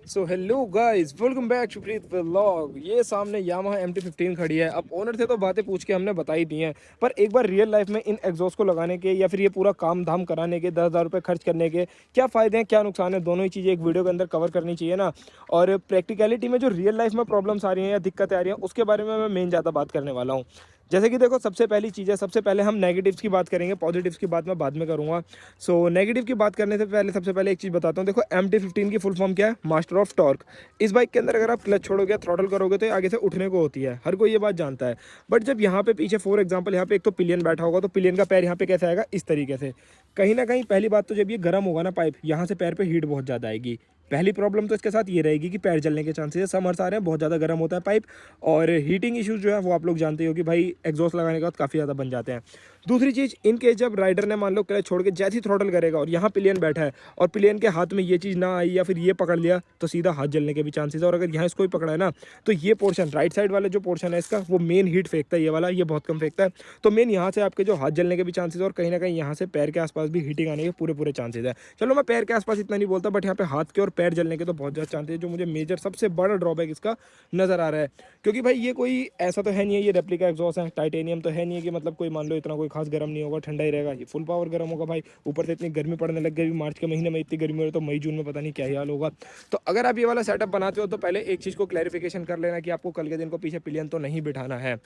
So hello guys, welcome back to Preet vlog. ये सामने Yamaha MT-15 खड़ी है। अब ओनर से तो बातें पूछ के हमने बताई दी हैं, पर एक बार रियल लाइफ में इन एग्जॉस्ट को लगाने के या फिर ये पूरा काम धाम कराने के 10,000 रुपये खर्च करने के क्या फ़ायदे हैं, क्या नुकसान है, दोनों ही चीज़ें एक वीडियो के अंदर कवर करनी चाहिए ना। और प्रैक्टिकलिटी में जो रियल लाइफ में प्रॉब्लम्स आ रही हैं या दिक्कतें आ रही हैं, उसके बारे में मैं मेन ज़्यादा बात करने वाला हूँ। जैसे कि देखो, सबसे पहली चीज़ है, सबसे पहले हम नेगेटिव्स की बात करेंगे, पॉजिटिव्स की बात मैं बाद में करूँगा। सो नेगेटिव की बात करने से पहले सबसे पहले एक चीज़ बताता हूँ। देखो, MT-15 की फुल फॉर्म क्या है? Master of torque. इस बाइक के अंदर अगर आप क्लच छोड़ोगे, थ्रॉटल करोगे तो ये आगे से उठने को होती है, हर कोई ये बात जानता है। बट जब यहाँ पे पीछे फॉर एग्जांपल यहाँ पे एक तो पिलियन बैठा होगा, तो पिलियन का पैर यहाँ पे कैसे आएगा? इस तरीके से। कहीं ना कहीं पहली बात तो जब ये गर्म होगा ना पाइप, यहाँ से पैर पे हीट बहुत ज़्यादा आएगी। पहली प्रॉब्लम तो इसके साथ ये रहेगी कि पैर जलने के चांसेस है। समर्स आ रहे हैं, बहुत ज़्यादा गर्म होता है पाइप, और हीटिंग इश्यूज जो है वो आप लोग जानते हो कि भाई एग्जॉस्ट लगाने के बाद काफ़ी ज़्यादा बन जाते हैं। दूसरी चीज़, इनकेस जब राइडर ने मान लो क्लच छोड़ के जैसे ही थ्रॉटल करेगा और यहाँ पिलियन बैठा है और पिलियन के हाथ में ये चीज़ ना आई या फिर ये पकड़ लिया, तो सीधा हाथ जलने के भी चांसेस है। और अगर यहाँ इसको ही पकड़ा है ना, तो ये पोर्शन राइट साइड वाला जो पोर्शन है इसका, वो मेन हीट फेंकता है, ये वाला ये बहुत कम फेंकता है। तो मेन यहाँ से आपके जो हाथ जलने के भी चांसेस है, और कहीं ना कहीं यहाँ से पैर के आसपास भी हीटिंग आने के पूरे चांसेस है। चलो, मैं पैर के आसपास इतना नहीं बोलता, बट यहाँ पे हाथ के और पैर जलने के तो बहुत ज़्यादा चांसेस है, जो मुझे मेजर सबसे बड़ा ड्रॉबैक इसका नज़र आ रहा है। क्योंकि भाई ये कोई ऐसा तो है नहीं है, ये रेप्लिका एग्जॉस्ट है, टाइटेनियम तो है नहीं है कि मतलब कोई मान लो इतना कोई खास गर्म नहीं होगा, ठंडा ही रहेगा। ये फुल पावर गर्म होगा भाई। ऊपर से इतनी गर्मी पड़ने लग गई, मार्च के महीने में इतनी गर्मी हो रही, तो मई जून में पता नहीं क्या ही हाल होगा। तो अगर आप ये वाला सेटअप बनाते हो तो पहले एक चीज़ को क्लैरिफिकेशन कर लेना कि आपको कल के दिन को पीछे पिलियन तो नहीं बिठाना है।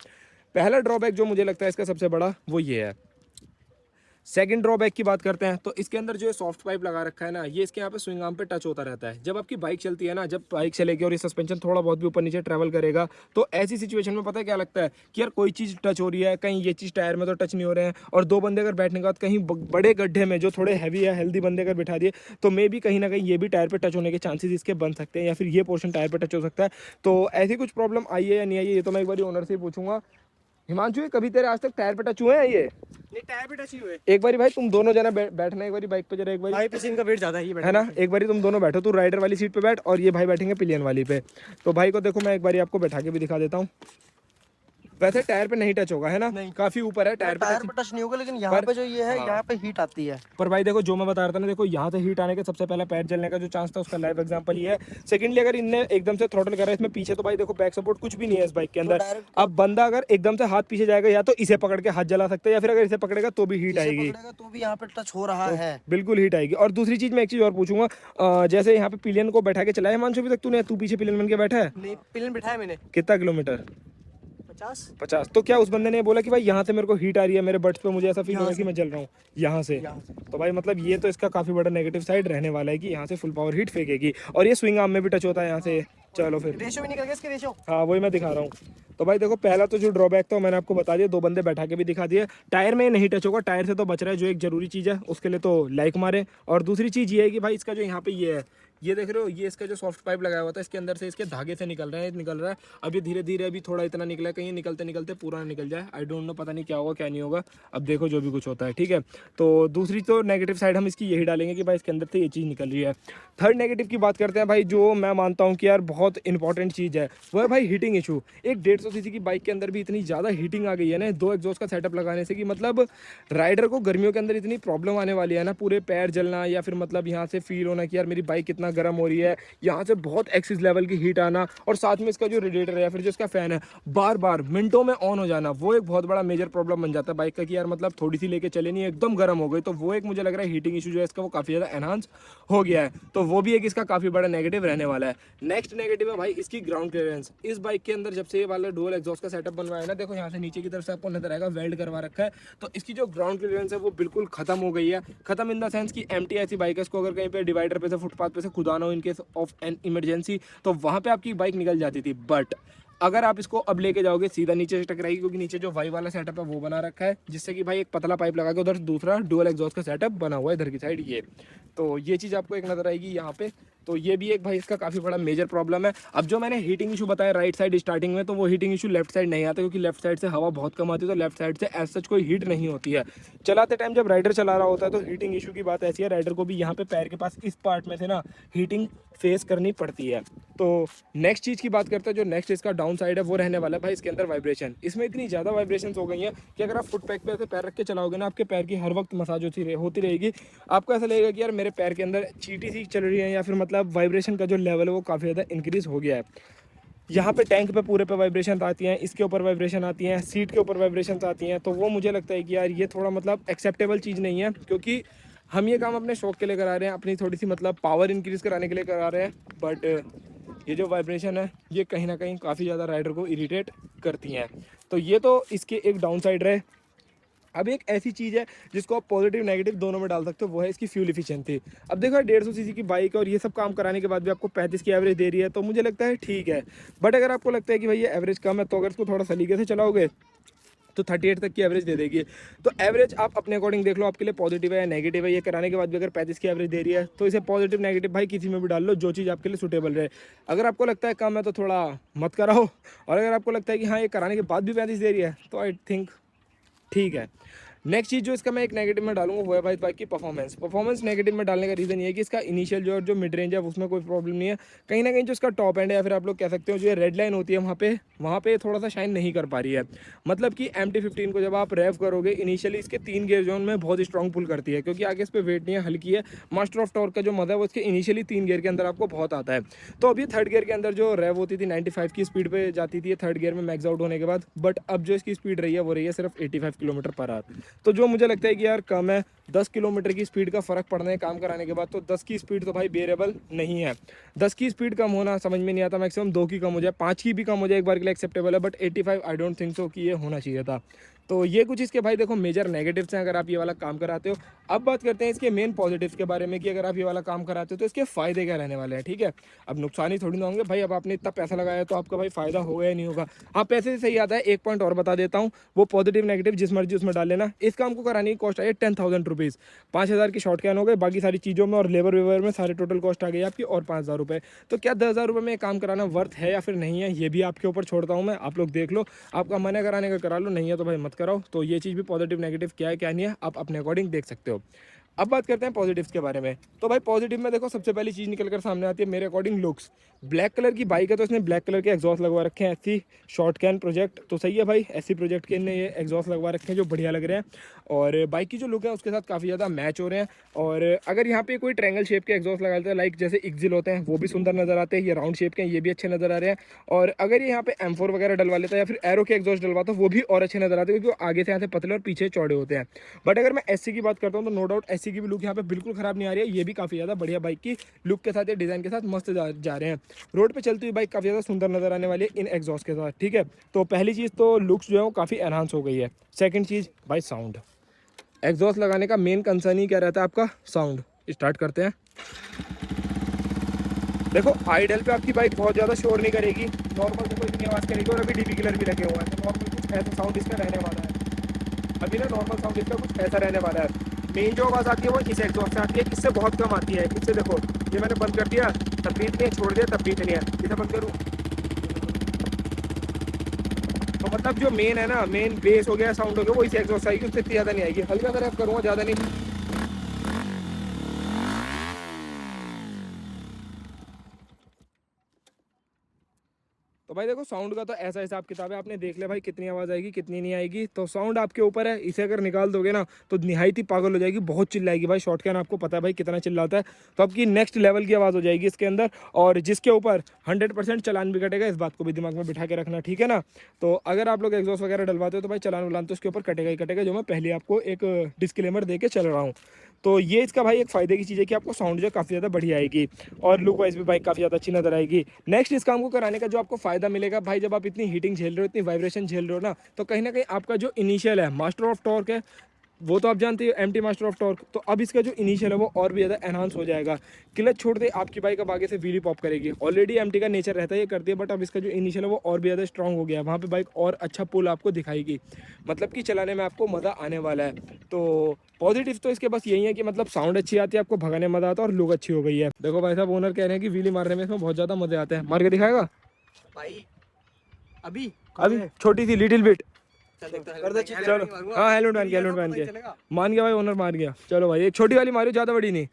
पहला ड्रॉबैक जो मुझे लगता है इसका सबसे बड़ा, वो ये है। सेकंड ड्रॉबैक की बात करते हैं, तो इसके अंदर जो सॉफ्ट पाइप लगा रखा है ना, ये इसके यहाँ पे स्विंग आर्म पे टच होता रहता है। जब आपकी बाइक चलती है ना, जब बाइक चलेगी और ये सस्पेंशन थोड़ा बहुत भी ऊपर नीचे ट्रैवल करेगा, तो ऐसी सिचुएशन में पता है क्या लगता है कि यार कोई चीज़ टच हो रही है, कहीं ये चीज़ टायर में तो टच नहीं हो रहे हैं। और दो बंदे अगर बैठने के बाद कहीं बड़े गड्ढे में जो थोड़े हैवी या हेल्दी बंदे अगर बिठा दिए, तो मे भी कहीं ना कहीं ये भी टायर पर टच होने के चांसेस इसके बन सकते हैं, या फिर ये पोर्शन टायर पर टच हो सकता है। तो ऐसी कुछ प्रॉब्लम आई है या नहीं आई है, ये तो मैं एक बार ओनर से ही पूछूंगा। हिमांशु, ये कभी तेरे आज तक टायर पे टच हुए हैं ये? नहीं, टायर पे टच ही हुए। एक बारी भाई तुम दोनों जना बैठना, एक बारी बाइक पे जरा, एक बारी भाई पीछे इनका वेट ज्यादा है ना, एक बारी तुम दोनों बैठो, तू राइडर वाली सीट पे बैठ और ये भाई बैठेंगे पिलियन वाली पे। तो भाई को देखो, मैं एक बारी आपको बैठा के भी दिखा देता हूँ। वैसे टायर पे नहीं टच होगा, है ना? नहीं, काफी ऊपर है, टायर टायर पे टच नहीं होगा, लेकिन यहाँ पे जो ये है, यहाँ पे हीट आती है। पर भाई देखो, जो मैं बता रहा था ना, देखो यहाँ से हीट आने के सबसे पहला पैर जलने का जो चांस था, उसका लाइव एग्जांपल ये है। सेकंडली, अगर इनने एकदम से थ्रॉटल करा है इसमें पीछे, तो भाई देखो बैक सपोर्ट कुछ भी नहीं है इस बाइक के अंदर। अब बंदा अगर एकदम से हाथ पीछे जाएगा, या तो इसे पकड़ के हाथ जला सकता है, या फिर अगर इसे पकड़ेगा तो भी हीट आएगी, तो भी यहाँ पे टच हो रहा है, बिल्कुल हीट आएगी। और दूसरी चीज, मैं एक चीज और पूछूंगा, जैसे यहाँ पे पिलियन को बैठा के चलाया हिमांशु अभी तक तूने? तू पीछे पिलियन बन के बैठा है? नहीं, पिलियन बिठाया मैंने। कितना किलोमीटर? 50। तो क्या उस बंदे ने बोला कि भाई यहाँ से मेरे को हीट आ रही है, मेरे बट्स पे मुझे ऐसा फील हो रहा है कि मैं जल रहा हूँ यहाँ से? तो भाई मतलब ये तो इसका काफी बड़ा नेगेटिव साइड रहने वाला है कि यहाँ से फुल पावर हीट फेंकेगी, और ये स्विंग आर्म में भी टच होता है यहाँ से। चलो फिर रेशो भी निकल गया इसके, रेशो। हाँ, वही मैं दिखा रहा हूँ। तो भाई देखो, पहला तो जो ड्रॉबैक था मैंने आपको बता दिया, दो बंदे बैठा के भी दिखा दिए। टायर में नहीं टच होगा, टायर से तो बच रहा है, जो एक जरूरी चीज़ है, उसके लिए तो लाइक मारे। और दूसरी चीज़ ये है कि भाई इसका जो यहाँ पे ये है, ये देख रहे हो, ये इसका जो सॉफ्ट पाइप लगाया हुआ था, इसके अंदर से इसके धागे से निकल रहा है। अभी धीरे धीरे अभी थोड़ा इतना निकला है, कहीं निकलते निकलते पूरा निकल जाए, आई डोंट नो, पता नहीं क्या होगा क्या नहीं होगा। अब देखो जो भी कुछ होता है, ठीक है। तो दूसरी तो नेगेटिव साइड हम इसकी यही डालेंगे कि भाई इसके अंदर से ये चीज़ निकल रही है। थर्ड नेगेटिव की बात करते हैं भाई, जो मैं मानता हूँ कि यार बहुत इंपॉर्टेंट चीज़ है, वो है भाई हीटिंग इशू। एक 150 सीसी की बाइक के अंदर भी इतनी ज़्यादा हीटिंग आ गई है ना, दो एग्जॉस्ट का सेटअप लगाने से, कि मतलब राइडर को गर्मियों के अंदर इतनी प्रॉब्लम आने वाली है ना, पूरे पैर जलना, या फिर मतलब यहाँ से फील होना कि यार मेरी बाइक कितना गर्म हो रही है, यहाँ से बहुत एक्सिस लेवल की हीट आना, और साथ में इसका जो रेडिएटर है या फिर जो इसका फैन है बार बार मिनटों में ऑन हो जाना, वो एक बहुत बड़ा मेजर प्रॉब्लम बन जाता है बाइक का, कि यार मतलब थोड़ी सी लेके चले नहीं, एकदम गर्म हो गई। तो वो एक मुझे लग रहा है हीटिंग इशू जो है इसका, वो काफ़ी ज़्यादा एनहांस हो गया है। तो वो भी एक इसका काफ़ी बड़ा नेगेटिव रहने वाला है। नेक्स्ट नेगेटिव है भाई इसकी ग्राउंड क्लियरेंस। इस बाइक के अंदर जब से ये वाला डुअल एग्जॉस्ट का सेटअप बनवाया है ना, देखो यहाँ से नीचे की तरफ से आपको नजर आएगा वेल्ड करवा रखा है, तो इसकी जो ग्राउंड क्लियरेंस है वो बिल्कुल खत्म हो गई है। खत्म इन द सेंस की MT ऐसी बाइक है, इसको अगर कहीं पे डिवाइडर पे से, फुटपाथ पे से खुदाना हो in case of an emergency, तो वहाँ पे आपकी बाइक निकल जाती थी। बट अगर आप इसको अब लेके जाओगे, सीधा नीचे से टकराएगी, क्योंकि नीचे जो वाई वाला सेटअप है वो बना रखा है, जिससे कि भाई एक पतला पाइप लगा के उधर दूसरा डुअल एग्जॉस्ट का सेटअप बना हुआ है इधर की साइड ये। तो ये चीज़ आपको एक नजर आएगी यहाँ पे। तो ये भी एक भाई इसका काफ़ी बड़ा मेजर प्रॉब्लम है। अब जो मैंने हीटिंग इशू बताया राइट साइड स्टार्टिंग में, तो वो हीटिंग इशू लेफ्ट साइड नहीं आता, क्योंकि लेफ्ट साइड से हवा बहुत कम आती है, तो लेफ्ट साइड से एज सच कोई हीट नहीं होती है। चलाते टाइम जब राइडर चला रहा होता है, तो हीटिंग इशू की बात ऐसी है, राइडर को भी यहाँ पे पैर के पास इस पार्ट में से ना हीटिंग फेस करनी पड़ती है। तो नेक्स्ट चीज़ की बात करते हैं, जो नेक्स्ट इसका डाउन साइड है वो रहने वाला है भाई इसके अंदर वाइब्रेशन। इसमें इतनी ज़्यादा वाइब्रेशन हो गई हैं कि अगर आप फुट पैक पे ऐसे पैर रख के चलाओगे ना, आपके पैर की हर वक्त मसाज होती रहेगी। आपको ऐसा लगेगा कि यार मेरे पैर के अंदर चींटी सी चल रही है, या फिर मतलब मतलब वाइब्रेशन का जो लेवल है वो काफ़ी ज़्यादा इंक्रीज़ हो गया है। यहाँ पे टैंक पे पूरे पे वाइब्रेशन आती हैं, इसके ऊपर वाइब्रेशन आती हैं, सीट के ऊपर वाइब्रेशन आती हैं। तो वो मुझे लगता है कि यार ये थोड़ा मतलब एक्सेप्टेबल चीज़ नहीं है, क्योंकि हम ये काम अपने शौक के लिए करा रहे हैं, अपनी थोड़ी सी मतलब पावर इंक्रीज़ कराने के लिए करा रहे हैं। बट ये जो वाइब्रेशन है ये कहीं ना कहीं काफ़ी ज़्यादा राइडर को इरिटेट करती हैं। तो ये तो इसके एक डाउन साइड रहे। अब एक ऐसी चीज़ है जिसको आप पॉजिटिव नेगेटिव दोनों में डाल सकते हो, वो है इसकी फ्यूल इफिशिएंसी। अब देखो 150 सीसी की बाइक और ये सब काम कराने के बाद भी आपको 35 की एवरेज दे रही है, तो मुझे लगता है ठीक है। बट अगर आपको लगता है कि भाई ये एवरेज कम है, तो अगर इसको थोड़ा सलीके से चलाओगे तो 38 तक की एवरेज दे देगी। तो एवरेज आप अपने अकॉर्डिंग देख लो, आपके लिए पॉजिटिव है या नेगेटिव है। ये कराने के बाद भी अगर 35 की एवरेज दे रही है तो इसे पॉजिटिव नेगेटिव भाई किसी में भी डाल लो, जो चीज़ आपके लिए सूटेबल रहे। अगर आपको लगता है कम है तो थोड़ा मत कराओ, और अगर आपको लगता है कि हाँ ये कराने के बाद भी 35 दे रही है तो आई थिंक ठीक है। नेक्स्ट चीज़ जो इसका मैं एक नेगेटिव में डालूंगा वो है भाई बाइक की परफॉर्मेंस। परफॉर्मेंस नेगेटिव में डालने का रीज़न ये है कि इसका इनिशियल जो मिड रेंज है उसमें कोई प्रॉब्लम नहीं है। कहीं ना कहीं जो इसका टॉप एंड है या फिर आप लोग कह सकते हो जो ये रेड लाइन होती है वहाँ पे थोड़ा सा शाइन नहीं कर पा रही है। मतलब कि MT-15 को जब आप रेव करोगे इनिशियली इसके 3 गियर जोन में बहुत स्ट्रॉन्ग पुल करती है, क्योंकि आगे इस पर वेट नहीं है, हल्की है। मास्टर ऑफ टॉर्क का जो मजा है वो इसके इनिशियली 3 गियर के अंदर आपको बहुत आता है। तो अभी थर्ड गियर के अंदर जो रेव होती थी 95 की स्पीड पे जाती थी थर्ड गियर में मैक्स आउट होने के बाद, बट अब जो इसकी स्पीड रही है वो रही है सिर्फ 85 किलोमीटर पर आवर। तो जो मुझे लगता है कि यार कम है, 10 किलोमीटर की स्पीड का फ़र्क पड़ना है काम कराने के बाद। तो 10 की स्पीड तो भाई बेरेबल नहीं है। 10 की स्पीड कम होना समझ में नहीं आता, मैक्सिमम 2 की कम हो जाए, 5 की भी कम हो जाए एक बार के लिए एक्सेप्टेबल है, but 85 I don't think so कि ये होना चाहिए था। तो ये कुछ इसके भाई देखो मेजर नेगेटिव्स हैं अगर आप ये वाला काम कराते हो। अब बात करते हैं इसके मेन पॉजिटिव्स के बारे में कि अगर आप ये वाला काम कराते हो तो इसके फ़ायदे क्या रहने वाले हैं। ठीक है, अब नुकसान ही थोड़ी ना होंगे भाई। अब आपने इतना पैसा लगाया तो आपका भाई फ़ायदा होगा या नहीं होगा। हाँ, पैसे से सही आता है। एक पॉइंट और बता देता हूँ, वो पॉजिटिव नेगेटिव जिस मर्जी उसमें डाल लेना। इस काम को कराने की कॉस्ट आई है 10,000 रुपीज़। 5,000 की शॉर्ट कैन हो गए, बाकी सारी चीज़ों में और लेबर वेबर में सारे टोटल कॉस्ट आ गई आपकी और 5,000 रुपये। तो क्या 10,000 रुपये में काम कराना वर्थ है या फिर नहीं है, ये भी आपके ऊपर छोड़ता हूँ मैं। आप लोग देख लो, आपका मन है कराने का करा लो, नहीं है तो भाई मत कराओ। तो ये चीज़ भी पॉजिटिव नेगेटिव क्या है क्या नहीं है आप अपने अकॉर्डिंग देख सकते हो। अब बात करते हैं पॉजिटिव्स के बारे में। तो भाई पॉजिटिव में देखो सबसे पहली चीज़ निकल कर सामने आती है मेरे अकॉर्डिंग लुक्स। ब्लैक कलर की बाइक है तो इसने ब्लैक कलर के एग्जॉस्ट लगवा रखे हैं, ऐसी शॉर्ट कैन प्रोजेक्ट। तो सही है भाई, ऐसी प्रोजेक्ट के इनने ये एग्जॉस्ट लगवा रखे हैं जो बढ़िया लग रहे हैं, और बाइक की जो लुक है उसके साथ काफ़ी ज़्यादा मैच हो रहे हैं। और अगर यहाँ पे कोई ट्रायंगल शेप के एग्जॉस्ट लगा देते हैं लाइक जैसे एक्सिल होते हैं वो भी सुंदर नज़र आते हैं, ये राउंड शेप के हैं ये भी अच्छे नज़र आ रहे हैं। और अगर ये यहाँ पे M4 वगैरह डलवा लेता है या फिर एरो के एग्जॉस्ट डलवाता है वो भी और अच्छे नज़र आते हैं, क्योंकि वो आगे से यहाँ से पतले और पीछे चौड़े होते हैं। बट अगर मैं SC की बात करता हूँ तो नो डाउट SC की भी लुक यहाँ पे बिल्कुल ख़राब नहीं आ रही है। ये भी काफ़ी ज़्यादा बढ़िया बाइक की लुक के साथ या डिज़ाइन के साथ मस्त जा रहे हैं। रोड पे चलती हुई बाइक काफ़ी ज़्यादा सुंदर नज़र आने वाली है इन एग्जॉस्ट के साथ। ठीक है, तो पहली चीज़ तो लुक्स जो है वो काफ़ी एनहांस हो गई है। सेकंड चीज़ भाई साउंड। एग्जॉस्ट लगाने का मेन कंसर्न ही क्या रहता है आपका, साउंड। स्टार्ट करते हैं। देखो आइडल पे आपकी बाइक बहुत ज़्यादा शोर नहीं करेगी, नॉर्मल देखो इतनी आवाज़ करेगी, और अभी DB किलर भी लगे हुए हैं तो नॉर्मल कुछ ऐसा साउंड इसका रहने वाला है। अभी ना नॉर्मल साउंड इसका कुछ ऐसा रहने वाला है। मेन जो आवाज़ आती है वो इस एग्जॉस्ट से आती है, इससे बहुत कम आती है। इससे देखो ये मैंने बंद कर दिया तब भी इतनी है, छोड़ दिया तब भी इतनी है, इसे बंद करूँ तो मतलब जो मेन है ना, मेन बेस हो गया साउंड हो गया वो इस एग्जॉस्ट आएगी, उससे इतनी ज़्यादा नहीं आएगी। हल्का सा रैप करूँगा, ज़्यादा नहीं। तो भाई देखो साउंड का तो ऐसा हिसाब किताब है, आपने देख लिया भाई कितनी आवाज़ आएगी कितनी नहीं आएगी। तो साउंड आपके ऊपर है, इसे अगर निकाल दोगे ना तो निहायत ही पागल हो जाएगी, बहुत चिल्लाएगी भाई। शॉर्ट कैन आपको पता है भाई कितना चिल्लाता है, तो आपकी नेक्स्ट लेवल की आवाज़ हो जाएगी इसके अंदर, और जिसके ऊपर 100% चलान भी कटेगा। इस बात को भी दिमाग में बिठा के रखना, ठीक है ना। तो अगर आप लोग एग्जॉस्ट वगैरह डलवाते हो तो भाई चलान वलान तो उसके ऊपर कटेगा ही कटेगा, जो मैं पहले आपको एक डिस्क्लेमर दे के चल रहा हूँ। तो ये इसका भाई एक फ़ायदे की चीज़ है कि आपको साउंड जो काफ़ी ज़्यादा बढ़िया आएगी, और लुक वाइज भी बाइक काफ़ी ज़्यादा अच्छी नजर आएगी। नेक्स्ट इस काम को कराने का जो आपको फ़ायदा मिलेगा भाई, जब आप इतनी हीटिंग झेल रहे हो, इतनी वाइब्रेशन झेल रहे हो ना, तो कहीं ना कहीं आपका जो इनिशियल है मास्टर ऑफ टॉर्क है वो तो आप जानते हो, MT मास्टर ऑफ टॉर्क, तो अब इसका जो इनिशियल है वो और भी ज़्यादा एनहांस हो जाएगा। क्लच छोड़ते आपकी बाइक अब आगे से व्हीली पॉप करेगी। ऑलरेडी MT का नेचर रहता है ये करती है, बट अब इसका जो इनिशियल है वो और भी ज़्यादा स्ट्रॉन्ग हो गया है, वहाँ पे बाइक और अच्छा पुल आपको दिखाएगी, मतलब कि चलाने में आपको मज़ा आने वाला है। तो पॉजिटिव तो इसके बस यही है कि मतलब साउंड अच्छी आती है, आपको भगाने में मज़ा आता है, और लुक अच्छी हो गई है। देखो भाई साहब ओनर कह रहे हैं कि व्हीली मारने में इसमें बहुत ज़्यादा मज़े आते हैं। मार के दिखाएगा भाई अभी छोटी सी लिटिल बिट। चलो चलो हाँ हेलमेट पहन के मान गया भाई, ओनर मान गया। चलो भाई एक छोटी वाली मारी, ज़्यादा बड़ी नहीं।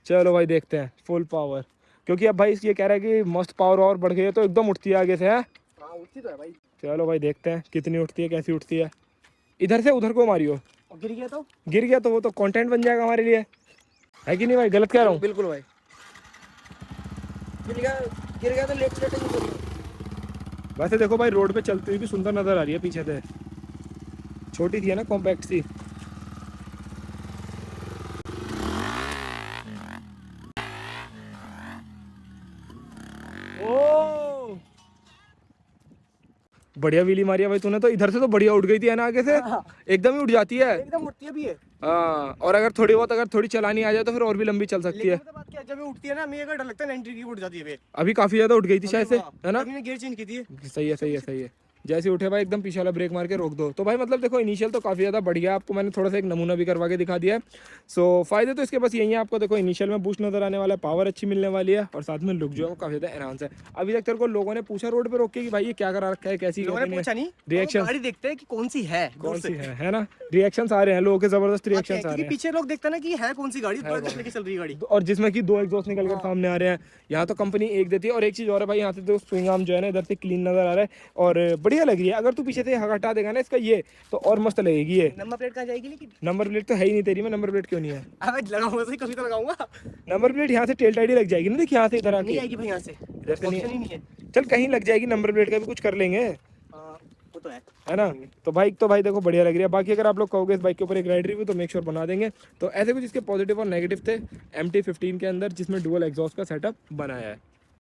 चलो भाई देखते हैं फुल पावर, क्योंकि अब भाई ये कह रहा है कि मस्त पावर और बढ़ गई है, तो एकदम उठती है आगे से है। उठती तो है भाई। चलो भाई देखते हैं कितनी उठती है, कैसी उठती है। इधर से उधर को मारियो, गिर गया तो वो तो कंटेंट बन जाएगा हमारे लिए, है कि नहीं भाई? गलत कह रहा हूँ? बिल्कुल भाई। गिर गया तो लेट लेट नहीं बोलना। वैसे देखो भाई रोड पे चलती हुई भी सुंदर नजर आ रही है पीछे से, छोटी थी है ना, कॉम्पैक्ट सी। ओ बढ़िया व्हीली मारी है भाई तूने तो, इधर से तो बढ़िया उठ गई थी है ना, आगे से एकदम ही उठ जाती है। एकदम उठती है भी है। हाँ, और अगर थोड़ी बहुत अगर थोड़ी चलानी आ जाए तो फिर और भी लंबी चल सकती है। लेकिन तो बात क्या है, जब ये उठती है ना, हमें अगर डर लगता है 90 की उठ जाती है ये। अभी काफी ज्यादा उठ गई थी शायद से, है ना। अभी ने गियर चेंज की थी। सही है सही है सही है। जैसे उठे भाई एकदम पीछे वाला ब्रेक मार के रोक दो। तो भाई मतलब देखो इनिशियल तो काफ़ी ज़्यादा बढ़िया है, आपको मैंने थोड़ा सा एक नमूना भी करवा के दिखा दिया है। सो फायदे तो इसके बस यही है, आपको देखो इनिशियल में बूस्ट नजर आने वाला है, पावर अच्छी मिलने वाली है, और साथ में लुक जो है वो काफ़ी ज़्यादा एनहांस है। अभी तक तेरे को लोगों ने पूछा रोड पे रोक के कि भाई ये क्या करा रखा है, कैसी पूछा नहीं, रिएक्शन गाड़ी देखते हैं कि कौन सी है, कौन सी है ना। रिएक्शन आ रहे हैं लोगों के, जबरदस्त रिएक्शन आ रहे क्योंकि हैं। पीछे लोग देखते हैं ना कि है कौन सी गाड़ी, लेके चल रही है गाड़ी, और जिसमें कि 2 एग्जॉस्ट निकल कर सामने आ रहे हैं। यहाँ तो कंपनी एक देती है, और एक चीज़ और है भाई, यहाँ से तो स्विंग आर्म जो है ना इधर से क्लीन नजर आ रहा है और बढ़िया लग रही है। अगर तू पीछे से हटा देगा ना इसका ये, तो और मस्त लगेगी ये। नंबर प्लेट कहाँ जाएगी? लेकिन नंबर प्लेट तो है ही नहीं तेरी में, नंबर प्लेट क्यों नहीं है? अबे लगाऊंगा सही, कभी तो लगाऊंगा। नंबर प्लेट यहाँ से टेल टाइडी लग जाएगी ना, देख यहाँ से इधर नहीं आके। आएगी भाई, यहाँ से इधर से ऑप्शन ही नहीं, नहीं है। चल कहीं लग जाएगी, नंबर प्लेट का भी कुछ कर लेंगे, वो तो है ना। तो बाइक तो भाई देखो बढ़िया लग रही है। बाकी अगर आप लोग कहोगे इस बाइक के ऊपर एक राइड रिव्यू, तो मेक श्योर बना देंगे। तो ऐसे कुछ इसके पॉजिटिव और नेगेटिव थे MT-15 के अंदर, जिसमें डुअल एग्जॉस्ट का सेटअप बनाया है।